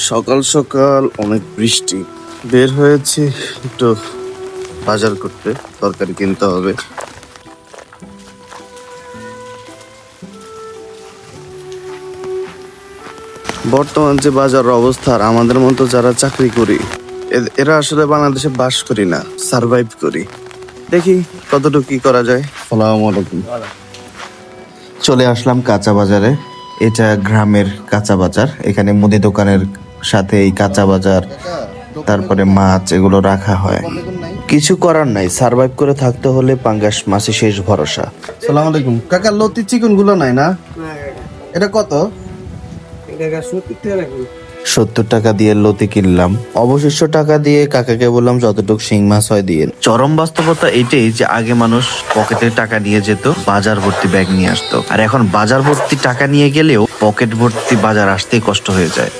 সকাল সকাল অনেক বৃষ্টি, বের হয়েছি একটু বাজার করতে, তরকারি কিনতে হবে। বর্তমান যে বাজার অবস্থা, আর আমাদের মতো যারা চাকরি করি এরা আসলে বাংলাদেশে বাস করি না, সারভাইভ করি। দেখি কতটুকু কি করা যায়। আসসালামু আলাইকুম। চলে আসলাম কাঁচা বাজারে। এটা গ্রামের কাঁচা বাজার। এখানে মুদি দোকানের সাথে এই কাঁচা বাজার, তারপরে মাছ এগুলো রাখা হয়। কিছু করার নাই, সারভাইভ করে থাকতে হলে পাঙ্গাস মাছই শেষ ভরসা। আসসালামু আলাইকুম কাকা, লতি চিকন গুলো নাই না? এটা কত? 70 টাকা দিয়ে লতি কিনলাম। অবশিষ্ট টাকা দিয়ে কাকাকে বললাম যতটুকু শিং মাছ হয় দিয়ে। চরম বাস্তবতা এটাই যে আগে মানুষ পকেটে টাকা নিয়ে যেত, বাজার ভর্তি ব্যাগ নিয়ে আসতো, আর এখন বাজার ভর্তি টাকা নিয়ে গেলেও পকেট ভর্তি বাজার আসতেই কষ্ট হয়ে যায়।